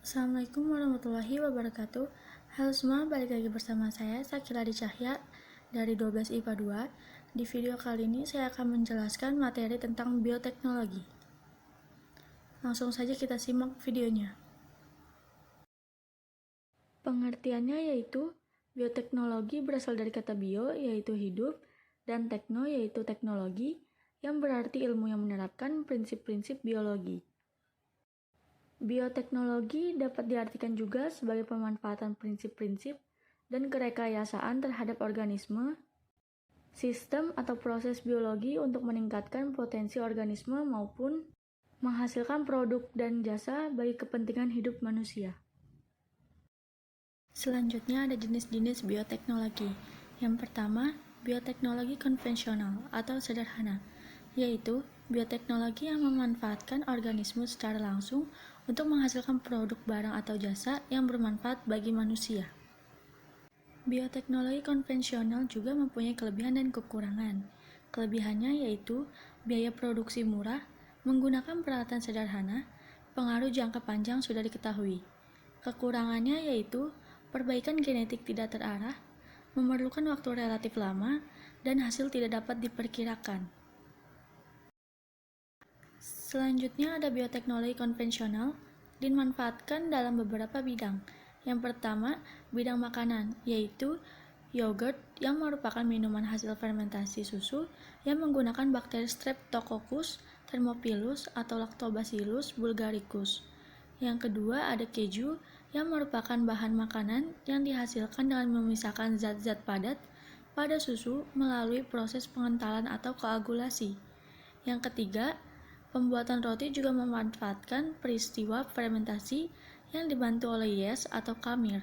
Assalamualaikum warahmatullahi wabarakatuh. Halo semua, balik lagi bersama saya Sakila Cahya dari 12 IPA 2. Di video kali ini saya akan menjelaskan materi tentang bioteknologi. Langsung saja kita simak videonya. Pengertiannya yaitu bioteknologi berasal dari kata bio yaitu hidup dan tekno yaitu teknologi yang berarti ilmu yang menerapkan prinsip-prinsip biologi. Bioteknologi dapat diartikan juga sebagai pemanfaatan prinsip-prinsip dan kerekayasaan terhadap organisme, sistem atau proses biologi untuk meningkatkan potensi organisme maupun menghasilkan produk dan jasa bagi kepentingan hidup manusia. Selanjutnya ada jenis-jenis bioteknologi. Yang pertama, bioteknologi konvensional atau sederhana, yaitu bioteknologi yang memanfaatkan organisme secara langsung untuk menghasilkan produk barang atau jasa yang bermanfaat bagi manusia. Bioteknologi konvensional juga mempunyai kelebihan dan kekurangan. Kelebihannya yaitu biaya produksi murah, menggunakan peralatan sederhana, pengaruh jangka panjang sudah diketahui. Kekurangannya yaitu perbaikan genetik tidak terarah, memerlukan waktu relatif lama, dan hasil tidak dapat diperkirakan. Selanjutnya ada bioteknologi konvensional, dimanfaatkan dalam beberapa bidang. Yang pertama, bidang makanan, yaitu yogurt yang merupakan minuman hasil fermentasi susu yang menggunakan bakteri Streptococcus thermophilus atau Lactobacillus bulgaricus. Yang kedua, ada keju yang merupakan bahan makanan yang dihasilkan dengan memisahkan zat-zat padat pada susu melalui proses pengentalan atau koagulasi. Yang ketiga, pembuatan roti juga memanfaatkan peristiwa fermentasi yang dibantu oleh yeast atau khamir.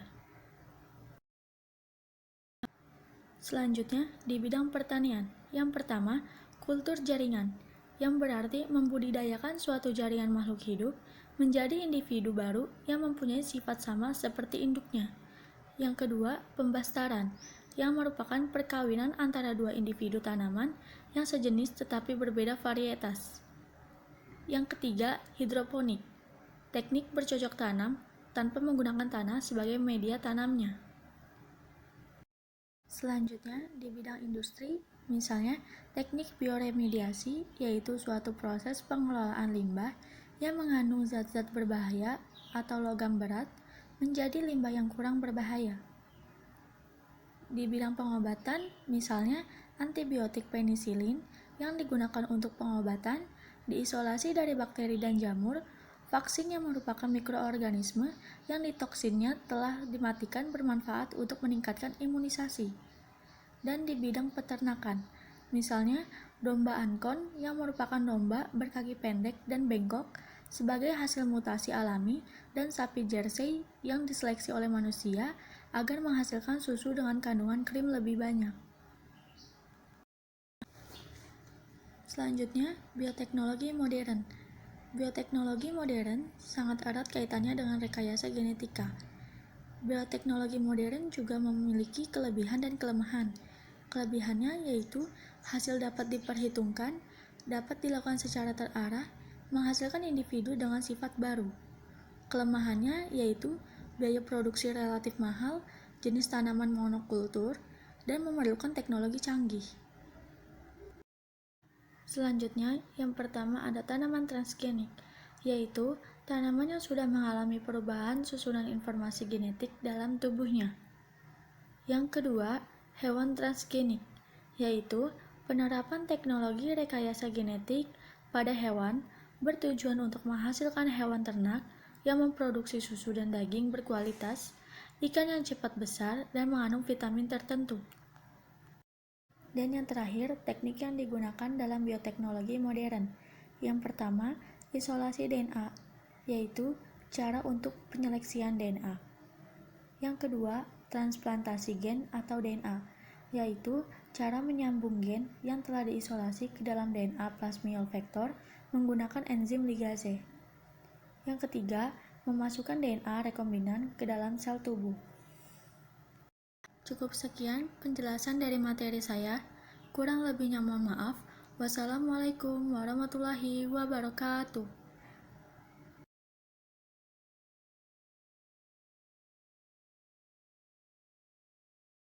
Selanjutnya, di bidang pertanian. Yang pertama, kultur jaringan, yang berarti membudidayakan suatu jaringan makhluk hidup menjadi individu baru yang mempunyai sifat sama seperti induknya. Yang kedua, pembastaran, yang merupakan perkawinan antara dua individu tanaman yang sejenis tetapi berbeda varietas. Yang ketiga, hidroponik, teknik bercocok tanam tanpa menggunakan tanah sebagai media tanamnya. Selanjutnya, di bidang industri, misalnya teknik bioremediasi, yaitu suatu proses pengelolaan limbah yang mengandung zat-zat berbahaya atau logam berat menjadi limbah yang kurang berbahaya. Di bidang pengobatan, misalnya antibiotik penisilin yang digunakan untuk pengobatan, diisolasi dari bakteri dan jamur, vaksin yang merupakan mikroorganisme yang ditoksinnya telah dimatikan bermanfaat untuk meningkatkan imunisasi. Dan di bidang peternakan, misalnya domba ankon yang merupakan domba berkaki pendek dan bengkok sebagai hasil mutasi alami dan sapi Jersey yang diseleksi oleh manusia agar menghasilkan susu dengan kandungan krim lebih banyak. Selanjutnya, bioteknologi modern. Bioteknologi modern sangat erat kaitannya dengan rekayasa genetika. Bioteknologi modern juga memiliki kelebihan dan kelemahan. Kelebihannya yaitu hasil dapat diperhitungkan, dapat dilakukan secara terarah, menghasilkan individu dengan sifat baru. Kelemahannya yaitu biaya produksi relatif mahal, jenis tanaman monokultur, dan memerlukan teknologi canggih. Selanjutnya, yang pertama ada tanaman transgenik, yaitu tanaman yang sudah mengalami perubahan susunan informasi genetik dalam tubuhnya. Yang kedua, hewan transgenik, yaitu penerapan teknologi rekayasa genetik pada hewan bertujuan untuk menghasilkan hewan ternak yang memproduksi susu dan daging berkualitas, ikan yang cepat besar dan mengandung vitamin tertentu. Dan yang terakhir, teknik yang digunakan dalam bioteknologi modern. Yang pertama, isolasi DNA, yaitu cara untuk penyeleksian DNA. Yang kedua, transplantasi gen atau DNA, yaitu cara menyambung gen yang telah diisolasi ke dalam DNA plasmid vektor menggunakan enzim ligase. Yang ketiga, memasukkan DNA rekombinan ke dalam sel tubuh. Cukup sekian penjelasan dari materi saya. Kurang lebihnya mohon maaf. Wassalamualaikum warahmatullahi wabarakatuh.